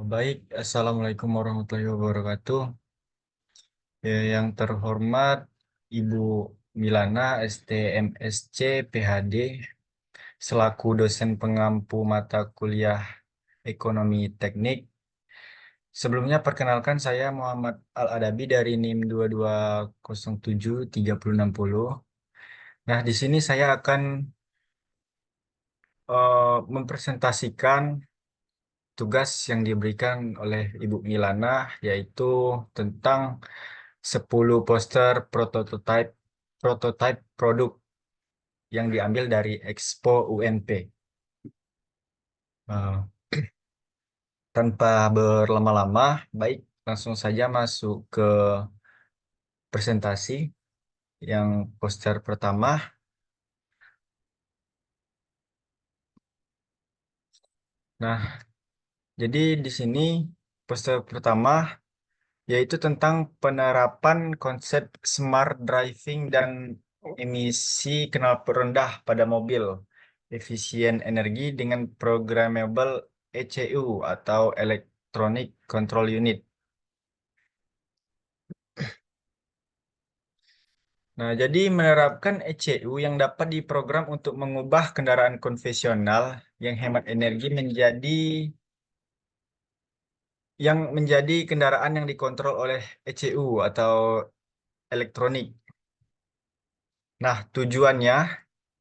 Baik, Assalamualaikum warahmatullahi wabarakatuh. Ya, yang terhormat Ibu Milana, STMSC, PhD, selaku dosen pengampu mata kuliah Ekonomi Teknik. Sebelumnya perkenalkan saya Muhammad Al-Adabi dari NIM 22073060. Nah, di sini saya akan mempresentasikan tugas yang diberikan oleh Ibu Milana, yaitu tentang 10 poster prototype produk yang diambil dari Expo UNP. Eh, Tanpa berlama-lama, baik langsung saja masuk ke presentasi yang poster pertama. Nah, jadi di sini poster pertama yaitu tentang penerapan konsep smart driving dan emisi knalpot rendah pada mobil efisien energi dengan programmable ECU atau Electronic Control Unit. Nah, jadi menerapkan ECU yang dapat diprogram untuk mengubah kendaraan konvensional yang hemat energi menjadi kendaraan yang dikontrol oleh ECU atau elektronik. Nah, tujuannya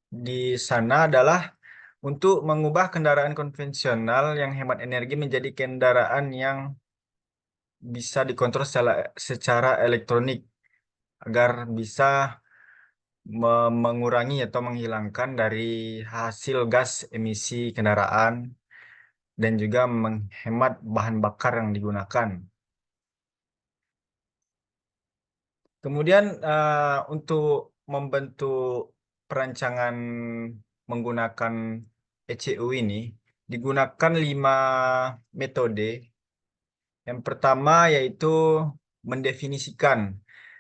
di sana adalah untuk mengubah kendaraan konvensional yang hemat energi menjadi kendaraan yang bisa dikontrol secara elektronik agar bisa mengurangi atau menghilangkan dari hasil gas emisi kendaraan dan juga menghemat bahan bakar yang digunakan. Kemudian untuk membentuk perancangan menggunakan ECU ini digunakan 5 metode. Yang pertama yaitu mendefinisikan.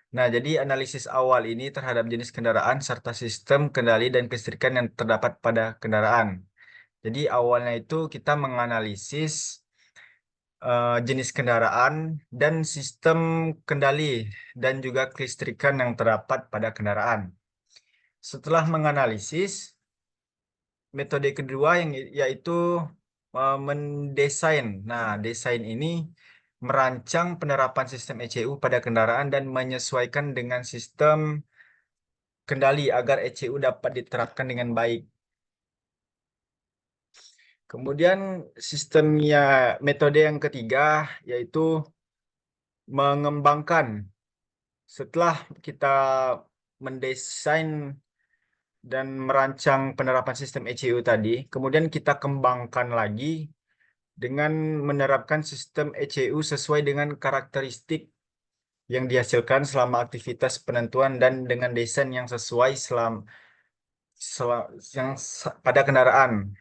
Nah, jadi analisis awal ini terhadap jenis kendaraan serta sistem kendali dan kelistrikan yang terdapat pada kendaraan. Jadi awalnya itu kita menganalisis jenis kendaraan dan sistem kendali dan juga kelistrikan yang terdapat pada kendaraan. Setelah menganalisis, metode kedua yaitu mendesain. Nah, desain ini merancang penerapan sistem ECU pada kendaraan dan menyesuaikan dengan sistem kendali agar ECU dapat diterapkan dengan baik. Kemudian sistemnya metode yang ketiga yaitu mengembangkan. Setelah kita mendesain dan merancang penerapan sistem ECU tadi, kemudian kita kembangkan lagi dengan menerapkan sistem ECU sesuai dengan karakteristik yang dihasilkan selama aktivitas penentuan dan dengan desain yang sesuai pada kendaraan.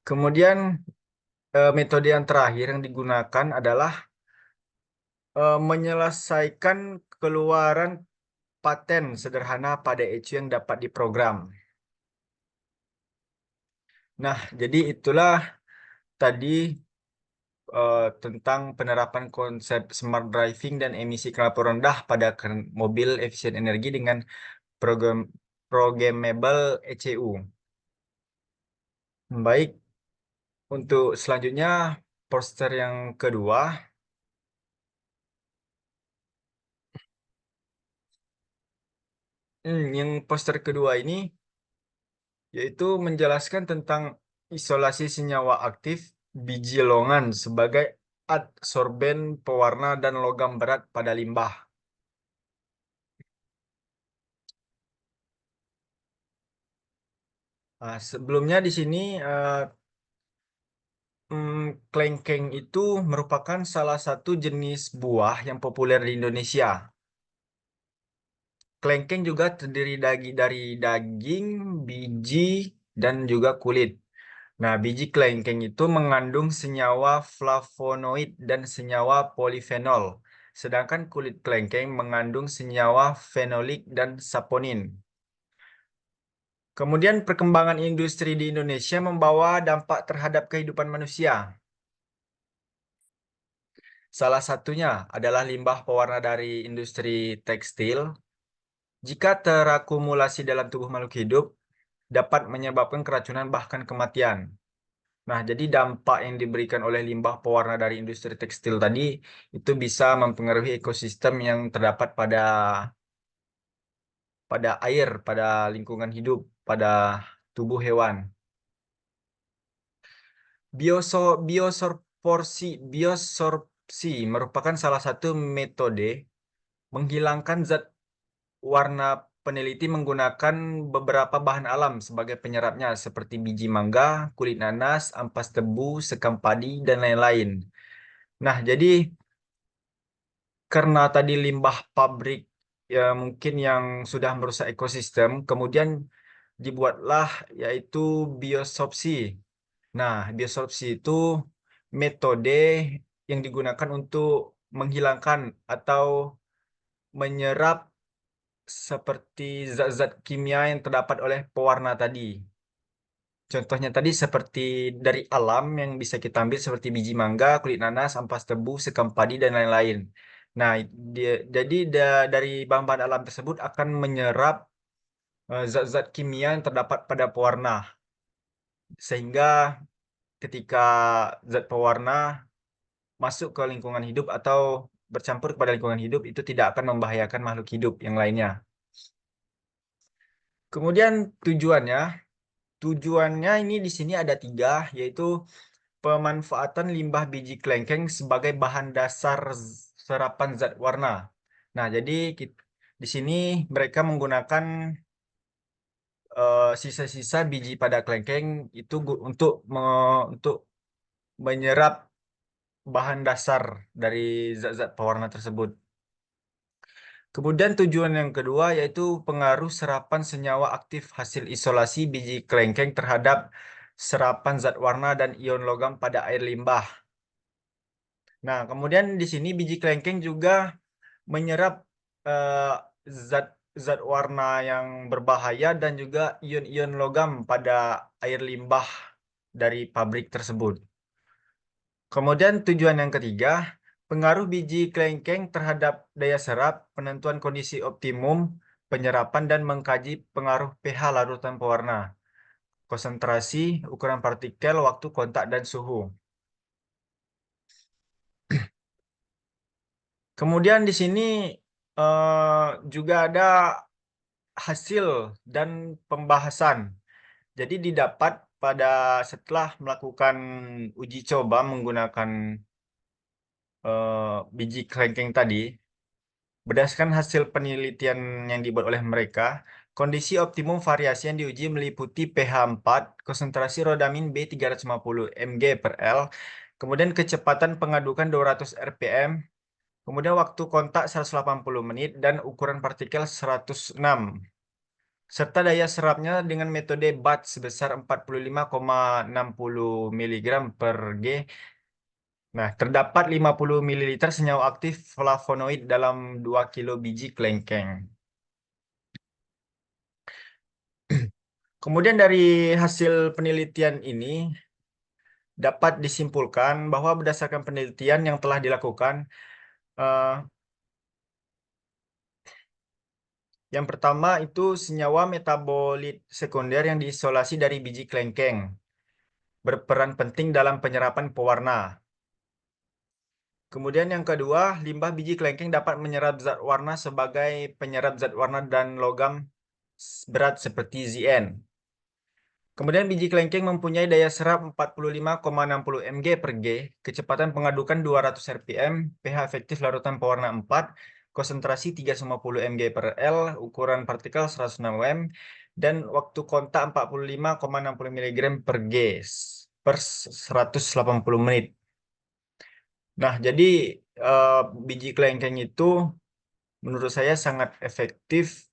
Kemudian metode yang terakhir yang digunakan adalah menyelesaikan keluaran paten sederhana pada ECU yang dapat diprogram. Nah, jadi itulah tadi tentang penerapan konsep smart driving dan emisi knalpot rendah pada mobil efisien energi dengan program programmable ECU. Baik, untuk selanjutnya poster yang kedua. Yang poster kedua ini yaitu menjelaskan tentang isolasi senyawa aktif biji longan sebagai adsorben pewarna dan logam berat pada limbah. Nah, sebelumnya di sini klengkeng itu merupakan salah satu jenis buah yang populer di Indonesia. Klengkeng juga terdiri dari daging, biji, dan juga kulit. Nah, biji klengkeng itu mengandung senyawa flavonoid dan senyawa polifenol, sedangkan kulit klengkeng mengandung senyawa fenolik dan saponin. Kemudian perkembangan industri di Indonesia membawa dampak terhadap kehidupan manusia. Salah satunya adalah limbah pewarna dari industri tekstil. Jika terakumulasi dalam tubuh makhluk hidup, dapat menyebabkan keracunan bahkan kematian. Nah, jadi dampak yang diberikan oleh limbah pewarna dari industri tekstil tadi itu bisa mempengaruhi ekosistem yang terdapat pada air, pada lingkungan hidup, pada tubuh hewan. Biosorpsi merupakan salah satu metode menghilangkan zat warna. Peneliti menggunakan beberapa bahan alam sebagai penyerapnya seperti biji mangga, kulit nanas, ampas tebu, sekam padi, dan lain-lain. Nah, jadi karena tadi limbah pabrik ya mungkin yang sudah merusak ekosistem, kemudian dibuatlah yaitu biosorpsi. Nah, biosorpsi itu metode yang digunakan untuk menghilangkan atau menyerap seperti zat-zat kimia yang terdapat oleh pewarna tadi. Contohnya tadi seperti dari alam yang bisa kita ambil seperti biji mangga, kulit nanas, ampas tebu, sekam padi, dan lain-lain. Nah, jadi dari bahan-bahan alam tersebut akan menyerap zat-zat kimia yang terdapat pada pewarna. Sehingga ketika zat pewarna masuk ke lingkungan hidup atau bercampur kepada lingkungan hidup, itu tidak akan membahayakan makhluk hidup yang lainnya. Kemudian tujuannya ini di sini ada tiga, yaitu pemanfaatan limbah biji kelengkeng sebagai bahan dasar serapan zat warna. Nah, jadi di sini mereka menggunakan sisa-sisa biji pada kelengkeng itu untuk menyerap bahan dasar dari zat-zat pewarna tersebut. Kemudian tujuan yang kedua yaitu pengaruh serapan senyawa aktif hasil isolasi biji kelengkeng terhadap serapan zat warna dan ion logam pada air limbah. Nah, kemudian di sini biji kelengkeng juga menyerap eh, zat zat warna yang berbahaya dan juga ion-ion logam pada air limbah dari pabrik tersebut. Kemudian tujuan yang ketiga, pengaruh biji kelengkeng terhadap daya serap, penentuan kondisi optimum penyerapan dan mengkaji pengaruh pH larutan pewarna, konsentrasi, ukuran partikel, waktu kontak dan suhu. Kemudian di sini juga ada hasil dan pembahasan. Jadi didapat pada setelah melakukan uji coba menggunakan biji kelengkeng tadi, berdasarkan hasil penelitian yang dibuat oleh mereka, kondisi optimum variasi yang diuji meliputi pH 4, konsentrasi rodamin B350 mg per L, kemudian kecepatan pengadukan 200 rpm, kemudian waktu kontak 180 menit, dan ukuran partikel 106, serta daya serapnya dengan metode BAT sebesar 45,60 mg per G. Nah, terdapat 50 ml senyawa aktif flavonoid dalam 2 kilo biji kelengkeng. Kemudian dari hasil penelitian ini dapat disimpulkan bahwa berdasarkan penelitian yang telah dilakukan, eh, yang pertama itu senyawa metabolit sekunder yang diisolasi dari biji kelengkeng berperan penting dalam penyerapan pewarna. Kemudian yang kedua, limbah biji kelengkeng dapat menyerap zat warna sebagai penyerap zat warna dan logam berat seperti Zn. Kemudian biji kelengkeng mempunyai daya serap 45,60 mg per G, kecepatan pengadukan 200 rpm, pH efektif larutan pewarna 4, konsentrasi 350 mg per L, ukuran partikel 106 mm, dan waktu kontak 45,60 mg per G per 180 menit. Nah, jadi eh, biji kelengkeng itu menurut saya sangat efektif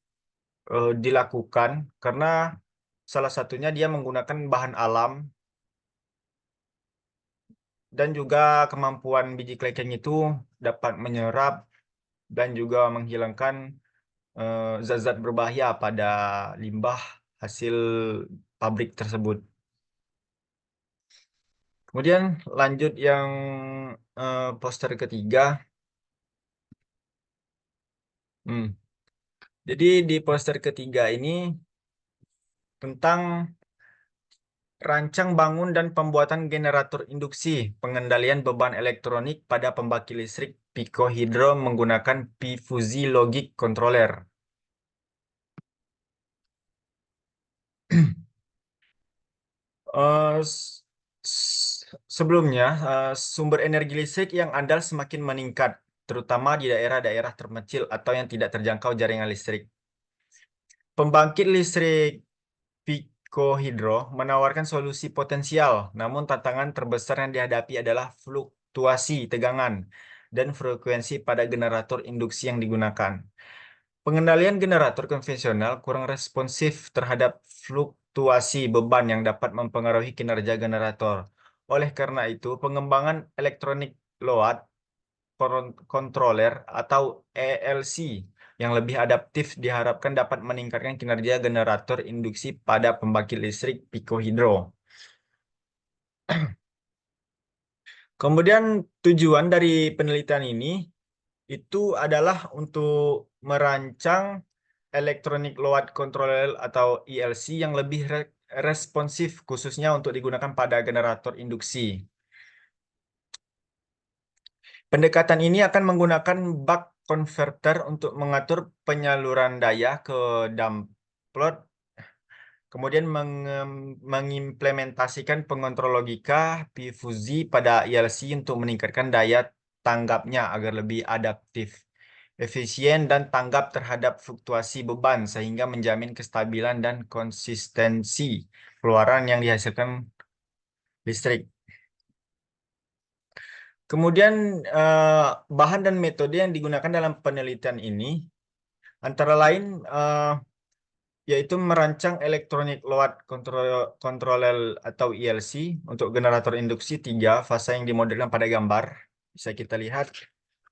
dilakukan karena salah satunya dia menggunakan bahan alam dan juga kemampuan biji kelengkeng itu dapat menyerap dan juga menghilangkan zat-zat berbahaya pada limbah hasil pabrik tersebut. Kemudian lanjut yang poster ketiga. Hmm. Jadi di poster ketiga ini tentang rancang bangun dan pembuatan generator induksi, pengendalian beban elektronik pada pembangkit listrik Picohydro menggunakan P-Fuzzy Logic Controller. Eh, Sebelumnya, sumber energi listrik yang andal semakin meningkat, terutama di daerah-daerah terpencil atau yang tidak terjangkau jaringan listrik. Pembangkit listrik Pico Hydro menawarkan solusi potensial, namun tantangan terbesar yang dihadapi adalah fluktuasi tegangan dan frekuensi pada generator induksi yang digunakan. Pengendalian generator konvensional kurang responsif terhadap fluktuasi beban yang dapat mempengaruhi kinerja generator. Oleh karena itu, pengembangan elektronik load controller atau ELC yang lebih adaptif diharapkan dapat meningkatkan kinerja generator induksi pada pembangkit listrik Picohydro. Kemudian tujuan dari penelitian ini itu adalah untuk merancang Electronic Load Controller atau ELC yang lebih responsif khususnya untuk digunakan pada generator induksi. Pendekatan ini akan menggunakan buck converter untuk mengatur penyaluran daya ke download, kemudian mengimplementasikan pengontrol logika P-Fuzzy pada ELC untuk meningkatkan daya tanggapnya agar lebih adaptif, efisien, dan tanggap terhadap fluktuasi beban sehingga menjamin kestabilan dan konsistensi keluaran yang dihasilkan listrik. Kemudian bahan dan metode yang digunakan dalam penelitian ini antara lain yaitu merancang Electronic Load Controller atau ELC untuk generator induksi 3 fase yang dimodelkan pada gambar. Bisa kita lihat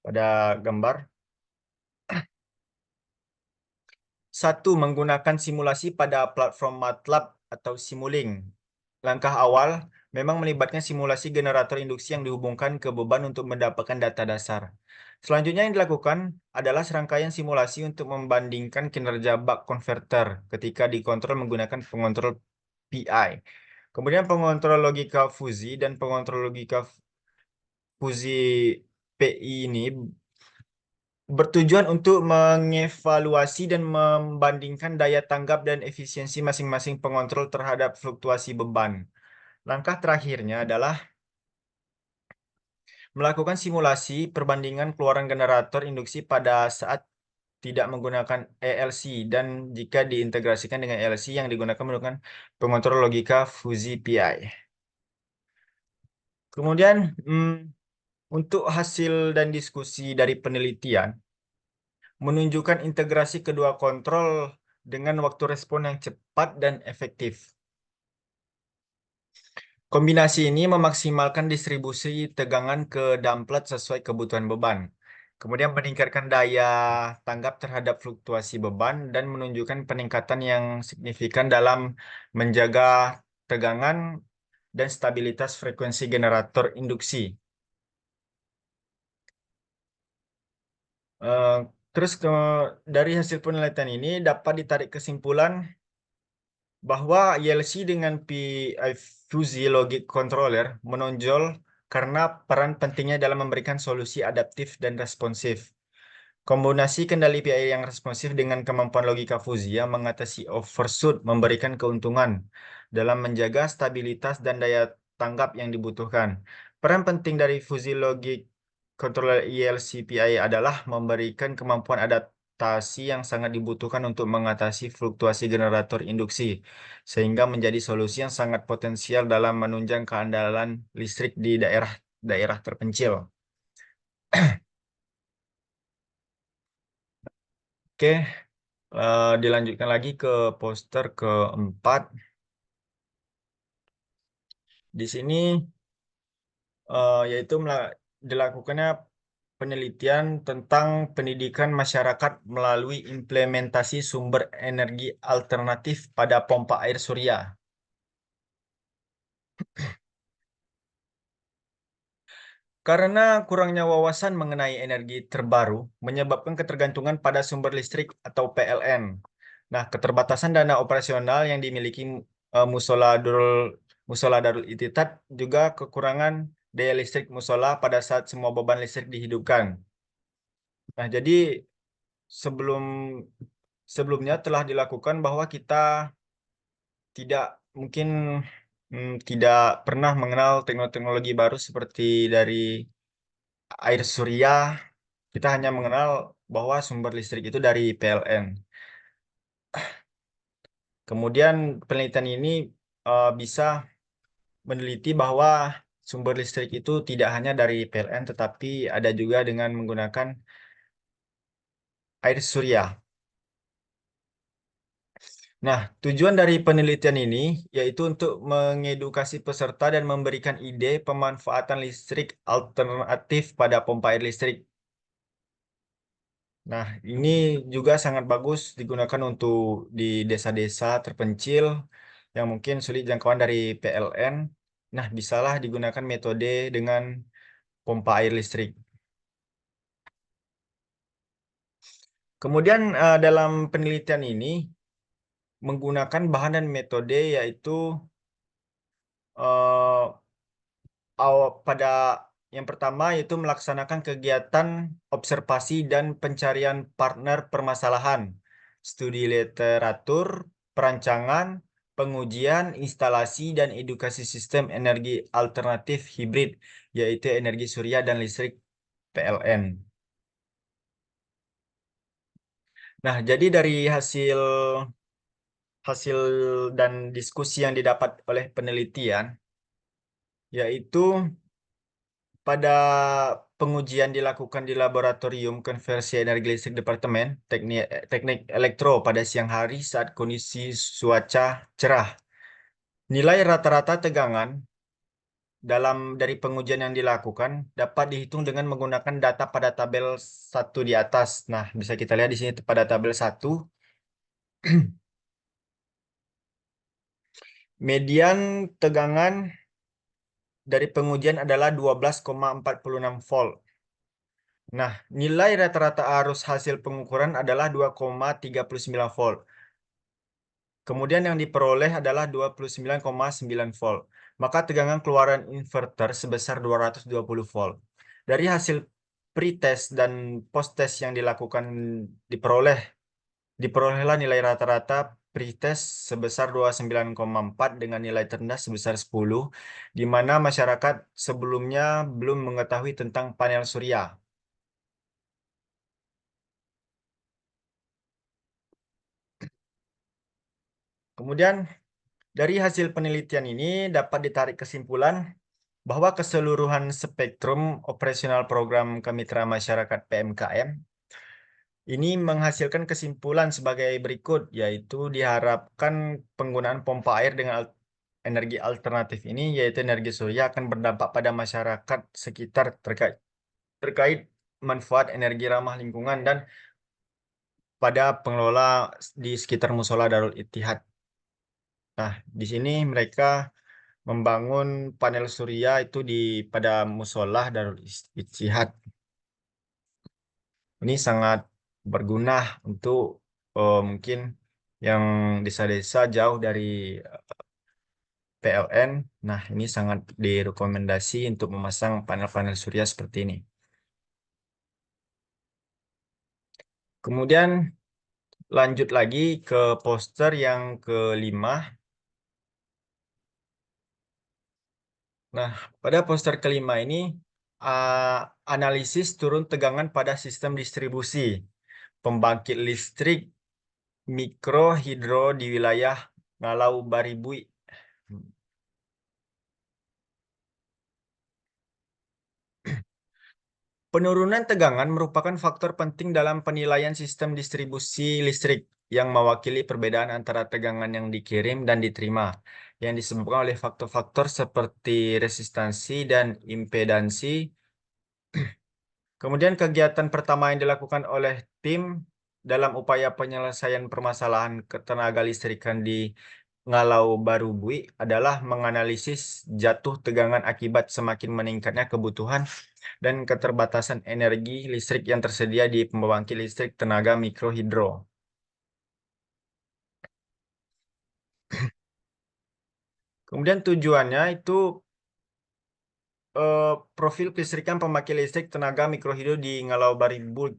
pada gambar. Satu, menggunakan simulasi pada platform MATLAB atau Simulink. Langkah awal memang melibatkan simulasi generator induksi yang dihubungkan ke beban untuk mendapatkan data dasar. Selanjutnya yang dilakukan adalah serangkaian simulasi untuk membandingkan kinerja buck converter ketika dikontrol menggunakan pengontrol PI. Kemudian pengontrol logika fuzi dan pengontrol logika fuzi PI ini bertujuan untuk mengevaluasi dan membandingkan daya tanggap dan efisiensi masing-masing pengontrol terhadap fluktuasi beban. Langkah terakhirnya adalah melakukan simulasi perbandingan keluaran generator induksi pada saat tidak menggunakan ELC dan jika diintegrasikan dengan ELC yang digunakan menggunakan pengontrol logika Fuzzy PI. Kemudian untuk hasil dan diskusi dari penelitian menunjukkan integrasi kedua kontrol dengan waktu respon yang cepat dan efektif. Kombinasi ini memaksimalkan distribusi tegangan ke damplet sesuai kebutuhan beban. Kemudian meningkatkan daya tanggap terhadap fluktuasi beban dan menunjukkan peningkatan yang signifikan dalam menjaga tegangan dan stabilitas frekuensi generator induksi. Eh, Terus dari hasil penelitian ini dapat ditarik kesimpulan bahwa YLC dengan Fuzzy Logic Controller menonjol karena peran pentingnya dalam memberikan solusi adaptif dan responsif. Kombinasi kendali PI yang responsif dengan kemampuan logika fuzzy yang mengatasi overshoot memberikan keuntungan dalam menjaga stabilitas dan daya tanggap yang dibutuhkan. Peran penting dari fuzzy logic controller ELC PI adalah memberikan kemampuan adaptasi yang sangat dibutuhkan untuk mengatasi fluktuasi generator induksi, sehingga menjadi solusi yang sangat potensial dalam menunjang keandalan listrik di daerah-daerah terpencil. Oke, dilanjutkan lagi ke poster keempat. Di sini yaitu dilakukannya penelitian tentang pendidikan masyarakat melalui implementasi sumber energi alternatif pada pompa air surya. Karena kurangnya wawasan mengenai energi terbaru menyebabkan ketergantungan pada sumber listrik atau PLN. Nah, keterbatasan dana operasional yang dimiliki Musola Darul Ititat juga kekurangan daya listrik musola pada saat semua beban listrik dihidupkan. Nah, jadi sebelum sebelumnya telah dilakukan bahwa kita tidak mungkin tidak pernah mengenal teknologi baru seperti dari air surya. Kita hanya mengenal bahwa sumber listrik itu dari PLN. Kemudian penelitian ini bisa meneliti bahwa sumber listrik itu tidak hanya dari PLN, tetapi ada juga dengan menggunakan air surya. Nah, tujuan dari penelitian ini yaitu untuk mengedukasi peserta dan memberikan ide pemanfaatan listrik alternatif pada pompa air listrik. Nah, ini juga sangat bagus digunakan untuk di desa-desa terpencil yang mungkin sulit jangkauan dari PLN. Nah, bisalah digunakan metode dengan pompa air listrik. Kemudian dalam penelitian ini menggunakan bahan dan metode yaitu eh, pada yang pertama yaitu melaksanakan kegiatan observasi dan pencarian partner permasalahan, studi literatur, perancangan, pengujian, instalasi, dan edukasi sistem energi alternatif hibrid, yaitu energi surya dan listrik PLN. Nah, jadi dari hasil hasil dan diskusi yang didapat oleh penelitian, yaitu pada pengujian dilakukan di Laboratorium Konversi Energi Listrik Departemen Teknik Elektro pada siang hari saat kondisi cuaca cerah. Nilai rata-rata tegangan dari pengujian yang dilakukan dapat dihitung dengan menggunakan data pada tabel 1 di atas. Nah, bisa kita lihat di sini pada tabel 1. Median tegangan dari pengujian adalah 12,46 volt. Nah, nilai rata-rata arus hasil pengukuran adalah 2,39 volt. Kemudian yang diperoleh adalah 29,9 volt. Maka tegangan keluaran inverter sebesar 220 volt. Dari hasil pretest dan post-test yang dilakukan diperolehlah nilai rata-rata pretest sebesar 29,4 dengan nilai terendah sebesar 10, di mana masyarakat sebelumnya belum mengetahui tentang panel surya. Kemudian dari hasil penelitian ini dapat ditarik kesimpulan bahwa keseluruhan spektrum operasional program Kemitra Masyarakat PMKM ini menghasilkan kesimpulan sebagai berikut, yaitu diharapkan penggunaan pompa air dengan energi alternatif ini, yaitu energi surya, akan berdampak pada masyarakat sekitar terkait manfaat energi ramah lingkungan dan pada pengelola di sekitar Musola Darul Ittihad. Nah, di sini mereka membangun panel surya itu pada musola Darul Ittihad. Ini sangat berguna untuk mungkin yang desa-desa jauh dari PLN. Nah, ini sangat direkomendasi untuk memasang panel-panel surya seperti ini. Kemudian lanjut lagi ke poster yang kelima. Nah, pada poster kelima ini uh, analisis turun tegangan pada sistem distribusi pembangkit listrik mikro hidro di wilayah Ngalau Baribui. Penurunan tegangan merupakan faktor penting dalam penilaian sistem distribusi listrik yang mewakili perbedaan antara tegangan yang dikirim dan diterima, yang disebabkan oleh faktor-faktor seperti resistansi dan impedansi Kemudian kegiatan pertama yang dilakukan oleh tim dalam upaya penyelesaian permasalahan ketenaga listrikan di Ngalau Baru Bui adalah menganalisis jatuh tegangan akibat semakin meningkatnya kebutuhan dan keterbatasan energi listrik yang tersedia di pembangkit listrik tenaga mikrohidro. Kemudian tujuannya itu profil kelistrikan pembangkit listrik tenaga mikrohidro di Ngalau Baru Bui.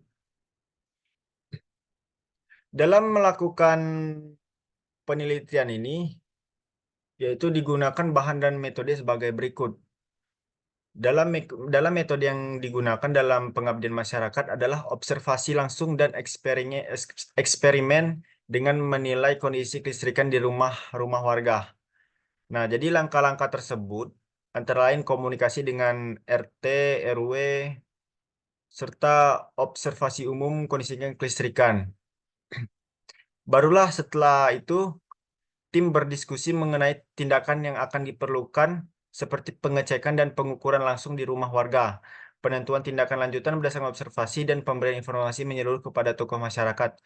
Dalam melakukan penelitian ini, yaitu digunakan bahan dan metode sebagai berikut. Dalam metode yang digunakan dalam pengabdian masyarakat adalah observasi langsung dan eksperimen dengan menilai kondisi kelistrikan di rumah-rumah warga. Nah, jadi langkah-langkah tersebut antara lain komunikasi dengan RT, RW, serta observasi umum kondisi kelistrikan. Barulah setelah itu tim berdiskusi mengenai tindakan yang akan diperlukan seperti pengecekan dan pengukuran langsung di rumah warga, penentuan tindakan lanjutan berdasarkan observasi dan pemberian informasi menyeluruh kepada tokoh masyarakat.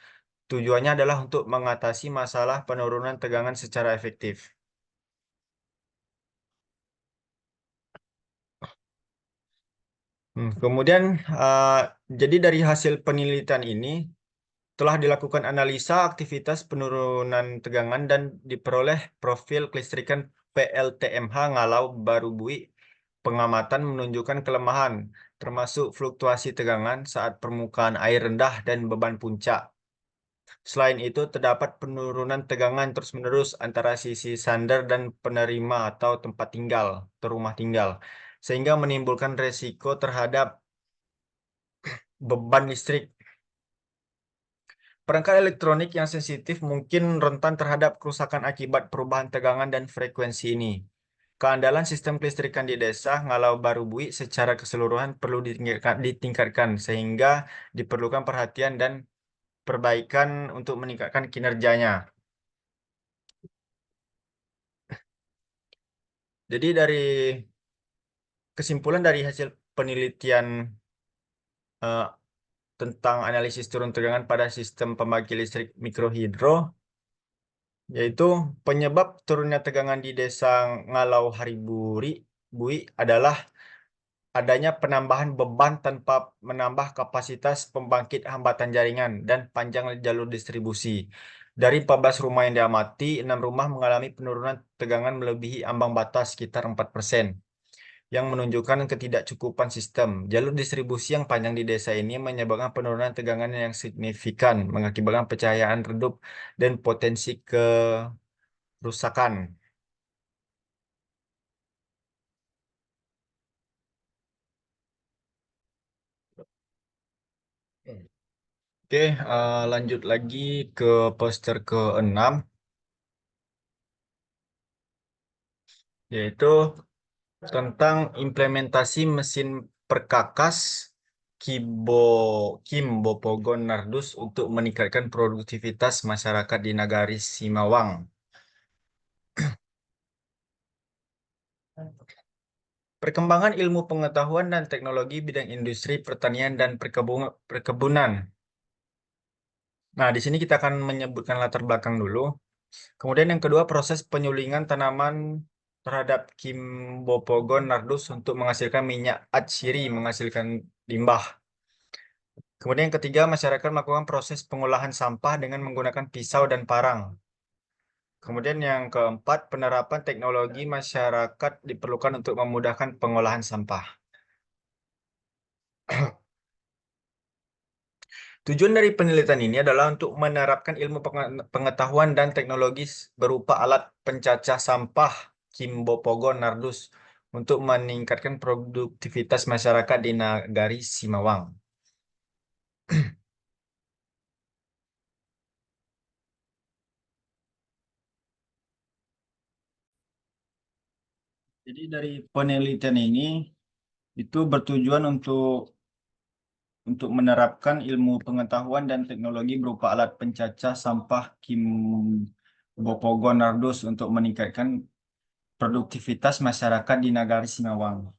Tujuannya adalah untuk mengatasi masalah penurunan tegangan secara efektif. Kemudian, eh, jadi dari hasil penelitian ini telah dilakukan analisa aktivitas penurunan tegangan dan diperoleh profil kelistrikan PLTMH Ngalau Barubui. Pengamatan menunjukkan kelemahan, termasuk fluktuasi tegangan saat permukaan air rendah dan beban puncak. Selain itu, terdapat penurunan tegangan terus-menerus antara sisi sander dan penerima atau tempat tinggal atau rumah tinggal, sehingga menimbulkan resiko terhadap beban listrik. Perangkat elektronik yang sensitif mungkin rentan terhadap kerusakan akibat perubahan tegangan dan frekuensi ini. Keandalan sistem kelistrikan di desa Ngalau Baru Bui secara keseluruhan perlu ditingkatkan sehingga diperlukan perhatian dan perbaikan untuk meningkatkan kinerjanya. Jadi dari kesimpulan dari hasil penelitian eh, tentang analisis turun tegangan pada sistem pembangkit listrik mikrohidro, yaitu penyebab turunnya tegangan di desa Ngalau Hariburi Bui adalah adanya penambahan beban tanpa menambah kapasitas pembangkit hambatan jaringan dan panjang jalur distribusi. Dari 14 rumah yang diamati, 6 rumah mengalami penurunan tegangan melebihi ambang batas sekitar 4%, yang menunjukkan ketidakcukupan sistem. Jalur distribusi yang panjang di desa ini menyebabkan penurunan tegangan yang signifikan, mengakibatkan pencahayaan redup dan potensi kerusakan. Oke, lanjut lagi ke poster ke-6, yaitu tentang implementasi mesin perkakas Kibo Kimbo Pogon Nardus untuk meningkatkan produktivitas masyarakat di Nagari Simawang. Perkembangan ilmu pengetahuan dan teknologi bidang industri, pertanian, dan perkebunan. Nah, di sini kita akan menyebutkan latar belakang dulu. Kemudian yang kedua, proses penyulingan tanaman terhadap Kimbopogon nardus untuk menghasilkan minyak atsiri, menghasilkan limbah. Kemudian yang ketiga, masyarakat melakukan proses pengolahan sampah dengan menggunakan pisau dan parang. Kemudian yang keempat, penerapan teknologi masyarakat diperlukan untuk memudahkan pengolahan sampah. Tujuan dari penelitian ini adalah untuk menerapkan ilmu pengetahuan dan teknologi berupa alat pencacah sampah Kimbopogon Nardus untuk meningkatkan produktivitas masyarakat di Nagari Simawang. Jadi dari penelitian ini itu bertujuan untuk menerapkan ilmu pengetahuan dan teknologi berupa alat pencacah sampah Kimbopogon Nardus untuk meningkatkan produktivitas masyarakat di Nagari Simawang.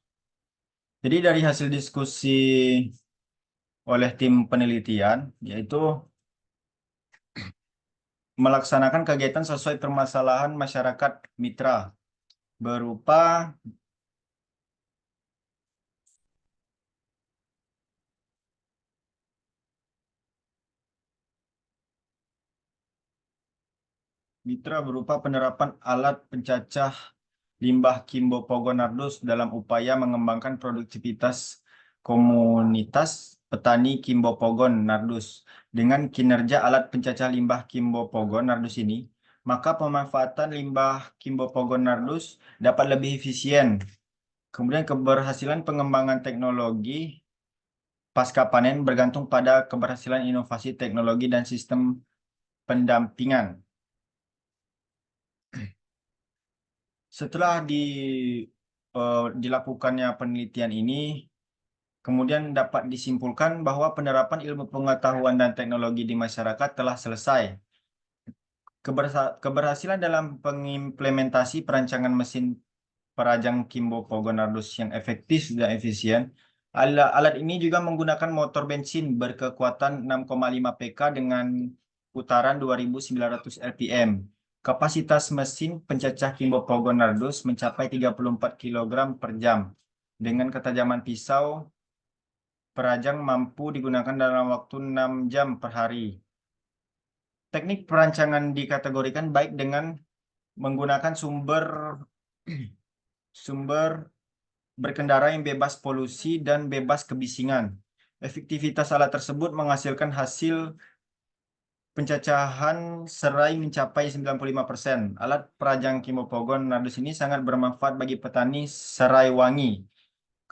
Jadi dari hasil diskusi oleh tim penelitian, yaitu melaksanakan kegiatan sesuai permasalahan masyarakat mitra berupa penerapan alat pencacah limbah Kimbo-Pogonardus dalam upaya mengembangkan produktivitas komunitas petani Kimbo-Pogon Nardus. Dengan kinerja alat pencacah limbah Kimbo-Pogon Nardus ini, maka pemanfaatan limbah Kimbo-Pogon Nardus dapat lebih efisien. Kemudian keberhasilan pengembangan teknologi pasca panen bergantung pada keberhasilan inovasi teknologi dan sistem pendampingan. Setelah dilakukannya penelitian ini, kemudian dapat disimpulkan bahwa penerapan ilmu pengetahuan dan teknologi di masyarakat telah selesai. Keberhasilan dalam pengimplementasi perancangan mesin perajang Kimbo Pogonardus yang efektif dan efisien. Alat ini juga menggunakan motor bensin berkekuatan 6,5 PK dengan putaran 2.900 rpm. Kapasitas mesin pencacah Kimbo Pogonardus mencapai 34 kg per jam. Dengan ketajaman pisau, perajang mampu digunakan dalam waktu 6 jam per hari. Teknik perancangan dikategorikan baik dengan menggunakan sumber berkendara yang bebas polusi dan bebas kebisingan. Efektivitas alat tersebut menghasilkan hasil pencacahan serai mencapai 95%. Alat perajang Kimopogon Nardus ini sangat bermanfaat bagi petani serai wangi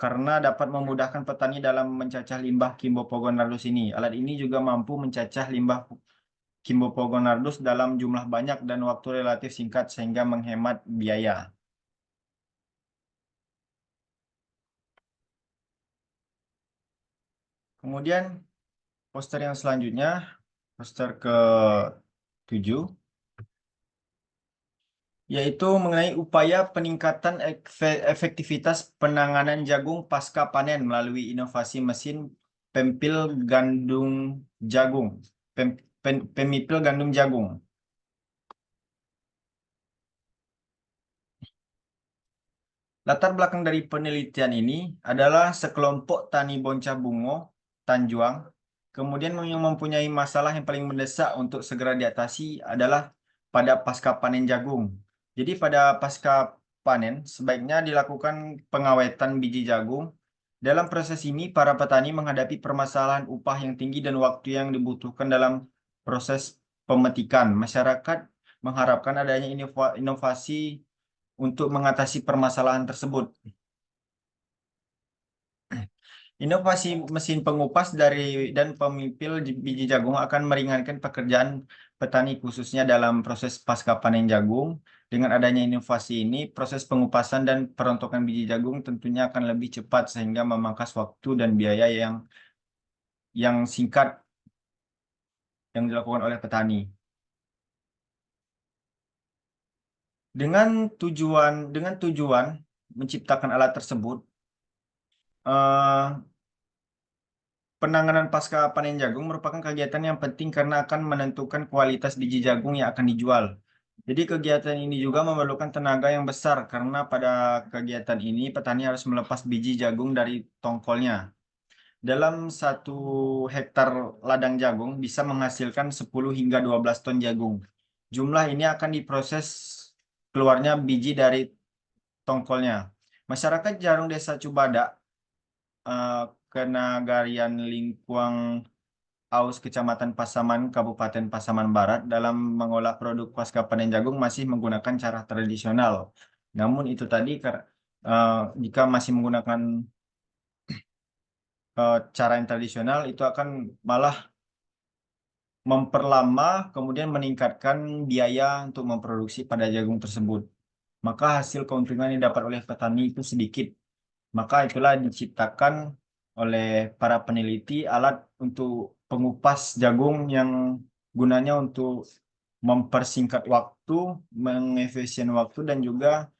karena dapat memudahkan petani dalam mencacah limbah Kimbopogon Nardus ini. Alat ini juga mampu mencacah limbah Kimbopogon Nardus dalam jumlah banyak dan waktu relatif singkat sehingga menghemat biaya. Kemudian poster yang selanjutnya, poster ke-7, yaitu mengenai upaya peningkatan efektivitas penanganan jagung pasca panen melalui inovasi mesin pempil gandum jagung. Pemipil gandum jagung. Latar belakang dari penelitian ini adalah sekelompok tani boncah bungo Tanjuang, kemudian yang mempunyai masalah yang paling mendesak untuk segera diatasi adalah pada pasca panen jagung. Jadi pada pasca panen sebaiknya dilakukan pengawetan biji jagung. Dalam proses ini, para petani menghadapi permasalahan upah yang tinggi dan waktu yang dibutuhkan dalam proses pemetikan. Masyarakat mengharapkan adanya inovasi untuk mengatasi permasalahan tersebut. Inovasi mesin pengupas dan pemipil biji jagung akan meringankan pekerjaan petani khususnya dalam proses pasca panen jagung. Dengan adanya inovasi ini, proses pengupasan dan perontokan biji jagung tentunya akan lebih cepat sehingga memangkas waktu dan biaya yang singkat yang dilakukan oleh petani. Dengan tujuan menciptakan alat tersebut, eh, penanganan pasca panen jagung merupakan kegiatan yang penting karena akan menentukan kualitas biji jagung yang akan dijual. Jadi kegiatan ini juga memerlukan tenaga yang besar karena pada kegiatan ini petani harus melepas biji jagung dari tongkolnya. Dalam 1 hektar ladang jagung bisa menghasilkan 10 hingga 12 ton jagung. Jumlah ini akan diproses keluarnya biji dari tongkolnya. Masyarakat Jarung Desa Cubada, eh, Kenagarian Lingkuang Aus Kecamatan Pasaman, Kabupaten Pasaman Barat dalam mengolah produk pasca panen jagung masih menggunakan cara tradisional. Namun itu tadi eh, jika masih menggunakan cara yang tradisional itu akan malah memperlama kemudian meningkatkan biaya untuk memproduksi pada jagung tersebut. Maka hasil keuntungan yang didapat oleh petani itu sedikit. Maka itulah diciptakan oleh para peneliti alat untuk pengupas jagung yang gunanya untuk mempersingkat waktu, mengefisien waktu, dan juga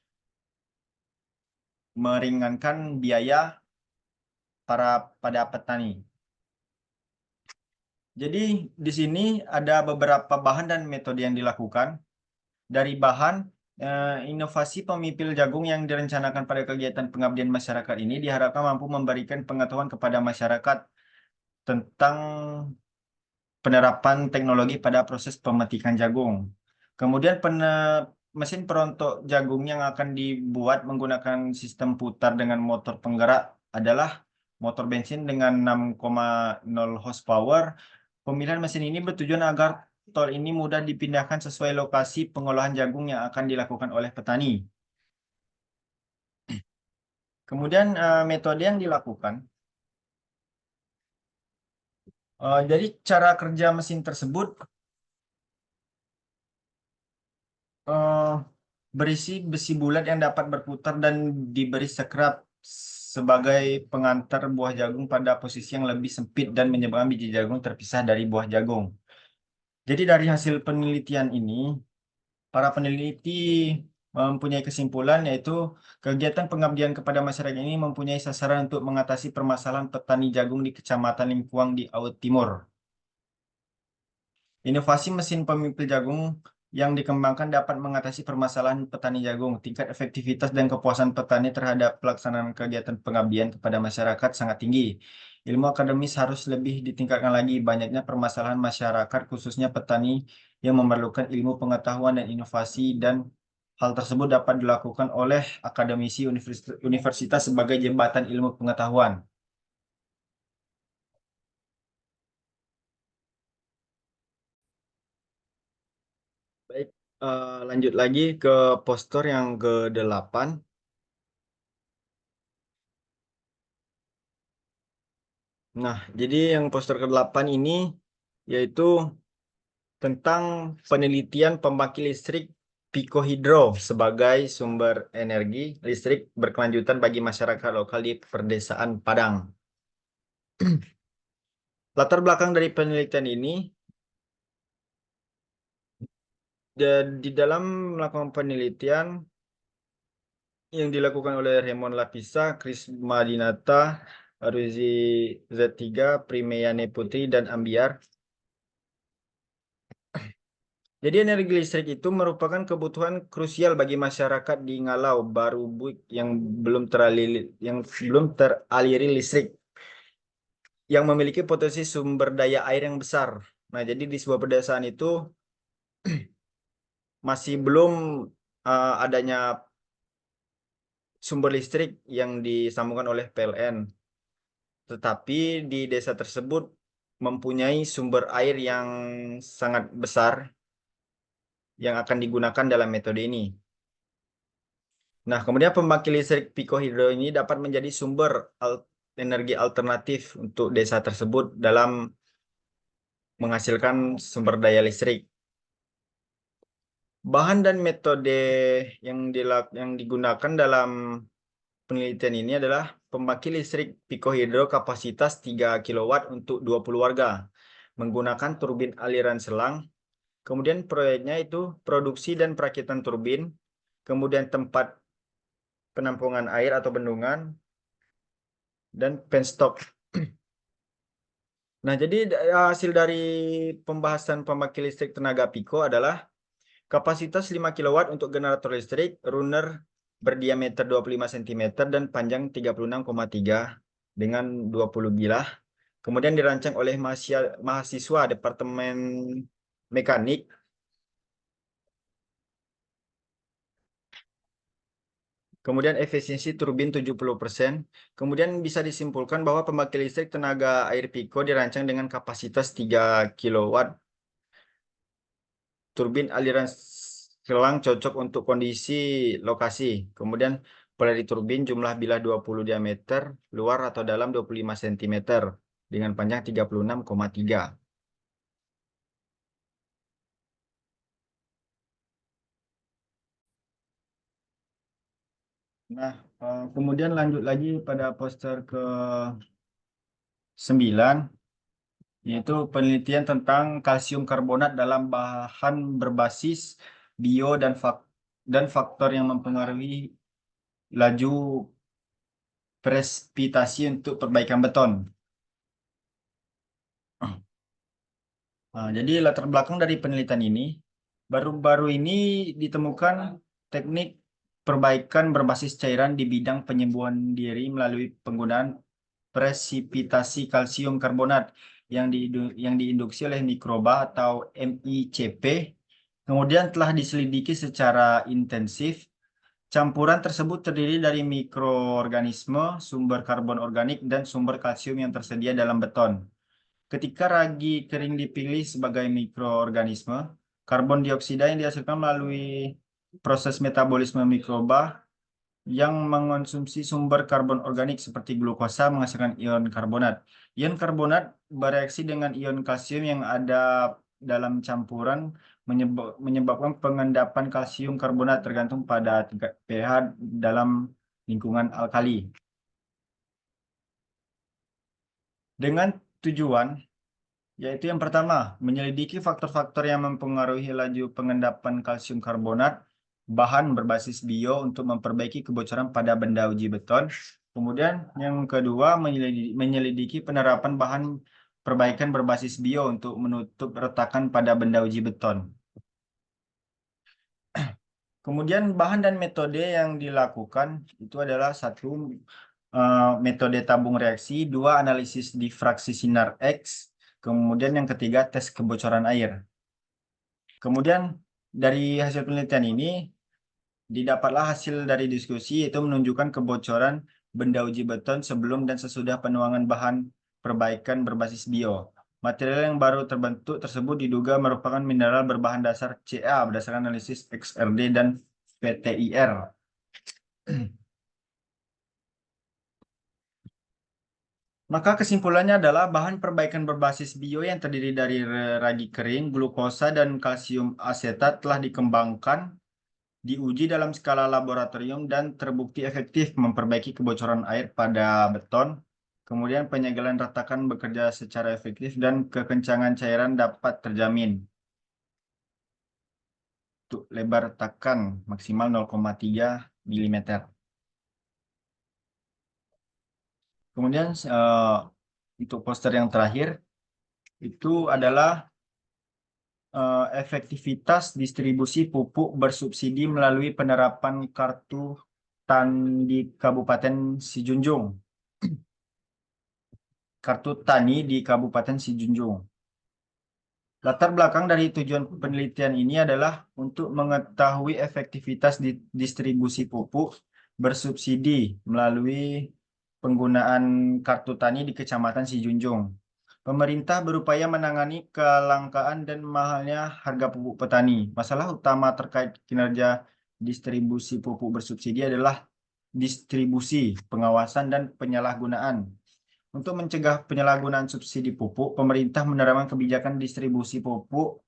meringankan biaya pada petani. Jadi di sini ada beberapa bahan dan metode yang dilakukan. Dari bahan, inovasi pemipil jagung yang direncanakan pada kegiatan pengabdian masyarakat ini diharapkan mampu memberikan pengetahuan kepada masyarakat tentang penerapan teknologi pada proses pemetikan jagung. Kemudian mesin perontok jagung yang akan dibuat menggunakan sistem putar dengan motor penggerak adalah motor bensin dengan 6,0 horsepower. Pemilihan mesin ini bertujuan agar tol ini mudah dipindahkan sesuai lokasi pengolahan jagung yang akan dilakukan oleh petani. Kemudian metode yang dilakukan. Jadi cara kerja mesin tersebut eh, berisi besi bulat yang dapat berputar dan diberi sekrap sebagai pengantar buah jagung pada posisi yang lebih sempit dan menyebabkan biji jagung terpisah dari buah jagung. Jadi dari hasil penelitian ini, para peneliti mempunyai kesimpulan yaitu kegiatan pengabdian kepada masyarakat ini mempunyai sasaran untuk mengatasi permasalahan petani jagung di Kecamatan Lingkuang di Auit Timur. Inovasi mesin pemipil jagung yang dikembangkan dapat mengatasi permasalahan petani jagung. Tingkat efektivitas dan kepuasan petani terhadap pelaksanaan kegiatan pengabdian kepada masyarakat sangat tinggi. Ilmu akademis harus lebih ditingkatkan lagi. Banyaknya permasalahan masyarakat, khususnya petani, yang memerlukan ilmu pengetahuan dan inovasi, dan hal tersebut dapat dilakukan oleh akademisi universitas sebagai jembatan ilmu pengetahuan. Baik, lanjut lagi ke poster yang ke-8. Nah, jadi yang poster ke-8 ini yaitu tentang penelitian pembangkit listrik pikohidro sebagai sumber energi listrik berkelanjutan bagi masyarakat lokal di Perdesaan Padang. Latar belakang dari penelitian ini, di dalam melakukan penelitian yang dilakukan oleh Raymond Lapisa, Chris Madinata, Aruzi Z3, Primeyane Putri, dan Ambiar. Jadi energi listrik itu merupakan kebutuhan krusial bagi masyarakat di Ngalau Barubuk yang belum teraliri listrik, yang memiliki potensi sumber daya air yang besar. Nah, jadi di sebuah pedesaan itu masih belum adanya sumber listrik yang disambungkan oleh PLN. Tetapi di desa tersebut mempunyai sumber air yang sangat besar yang akan digunakan dalam metode ini. Nah, kemudian pembangkit listrik pikohidro ini dapat menjadi sumber energi alternatif untuk desa tersebut dalam menghasilkan sumber daya listrik. Bahan dan metode yang digunakan dalam penelitian ini adalah pembangkit listrik pikohidro kapasitas 3 kW untuk 20 warga menggunakan turbin aliran selang. Kemudian proyeknya itu produksi dan perakitan turbin, kemudian tempat penampungan air atau bendungan, dan penstop. Nah, jadi hasil dari pembahasan pembangkit listrik tenaga Pico adalah kapasitas 5 kW untuk generator listrik, runner berdiameter 25 cm dan panjang 36,3 dengan 20 bilah. Kemudian dirancang oleh mahasiswa Departemen Mekanik. Kemudian efisiensi turbin 70%. Kemudian bisa disimpulkan bahwa pembangkit listrik tenaga air Pico dirancang dengan kapasitas 3 kW. Turbin aliran selang cocok untuk kondisi lokasi. Kemudian polari turbin jumlah bilah 20 diameter, luar atau dalam 25 cm dengan panjang 36,3. Nah, kemudian lanjut lagi pada poster ke-9, yaitu penelitian tentang kalsium karbonat dalam bahan berbasis bio dan faktor yang mempengaruhi laju presipitasi untuk perbaikan beton. Nah, jadi latar belakang dari penelitian ini, baru-baru ini ditemukan teknik perbaikan berbasis cairan di bidang penyembuhan diri melalui penggunaan presipitasi kalsium karbonat yang diinduksi oleh mikroba atau MICP. Kemudian telah diselidiki secara intensif. Campuran tersebut terdiri dari mikroorganisme, sumber karbon organik, dan sumber kalsium yang tersedia dalam beton. Ketika ragi kering dipilih sebagai mikroorganisme, karbon dioksida yang dihasilkan melalui proses metabolisme mikroba yang mengonsumsi sumber karbon organik seperti glukosa menghasilkan ion karbonat. Ion karbonat bereaksi dengan ion kalsium yang ada dalam campuran menyebabkan pengendapan kalsium karbonat tergantung pada tingkat pH dalam lingkungan alkali. Dengan tujuan yaitu yang pertama, menyelidiki faktor-faktor yang mempengaruhi laju pengendapan kalsium karbonat bahan berbasis bio untuk memperbaiki kebocoran pada benda uji beton. Kemudian yang kedua, menyelidiki penerapan bahan perbaikan berbasis bio untuk menutup retakan pada benda uji beton. Kemudian bahan dan metode yang dilakukan itu adalah satu, metode tabung reaksi, dua, analisis difraksi sinar X, kemudian yang ketiga tes kebocoran air. Kemudian dari hasil penelitian ini didapatlah hasil dari diskusi yaitu menunjukkan kebocoran benda uji beton sebelum dan sesudah penuangan bahan perbaikan berbasis bio. Material yang baru terbentuk tersebut diduga merupakan mineral berbahan dasar Ca berdasarkan analisis XRD dan PTIR. Maka kesimpulannya adalah bahan perbaikan berbasis bio yang terdiri dari ragi kering, glukosa, dan kalsium asetat telah dikembangkan, diuji dalam skala laboratorium, dan terbukti efektif memperbaiki kebocoran air pada beton. Kemudian penyegelan retakan bekerja secara efektif dan kekencangan cairan dapat terjamin. Untuk lebar retakan maksimal 0,3 mm. Kemudian untuk poster yang terakhir itu adalah efektivitas distribusi pupuk bersubsidi melalui penerapan kartu di Kabupaten Sijunjung. Kartu tani di Kabupaten Sijunjung. Latar belakang dari tujuan penelitian ini adalah untuk mengetahui efektivitas distribusi pupuk bersubsidi melalui penggunaan kartu tani di Kecamatan Sijunjung. Pemerintah berupaya menangani kelangkaan dan mahalnya harga pupuk petani. Masalah utama terkait kinerja distribusi pupuk bersubsidi adalah distribusi, pengawasan, dan penyalahgunaan. Untuk mencegah penyalahgunaan subsidi pupuk, pemerintah menerapkan kebijakan distribusi pupuk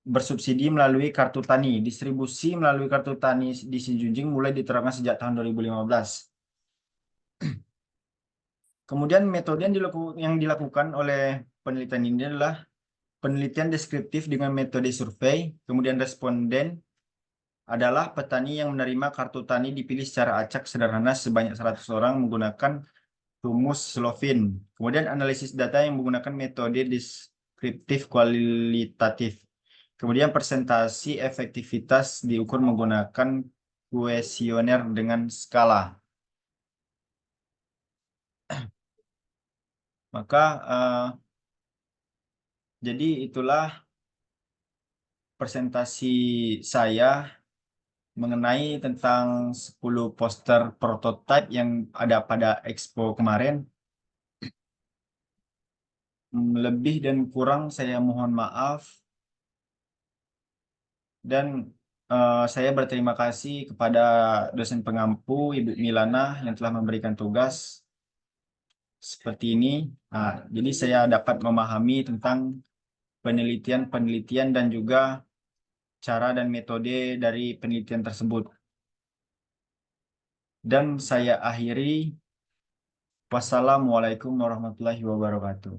bersubsidi melalui kartu tani. Distribusi melalui kartu tani di Sijunjung mulai diterapkan sejak tahun 2015. Kemudian metode yang dilakukan oleh penelitian ini adalah penelitian deskriptif dengan metode survei. Kemudian responden adalah petani yang menerima kartu tani dipilih secara acak sederhana sebanyak 100 orang menggunakan rumus Slovin. Kemudian analisis data yang menggunakan metode deskriptif kualitatif. Kemudian presentasi efektivitas diukur menggunakan kuesioner dengan skala. Maka jadi itulah presentasi saya mengenai tentang 10 poster prototipe yang ada pada Expo kemarin. Lebih dan kurang saya mohon maaf dan saya berterima kasih kepada dosen pengampu Ibu Milana yang telah memberikan tugas seperti ini. Nah, jadi saya dapat memahami tentang penelitian-penelitian dan juga cara dan metode dari penelitian tersebut. Dan saya akhiri. Wassalamualaikum warahmatullahi wabarakatuh.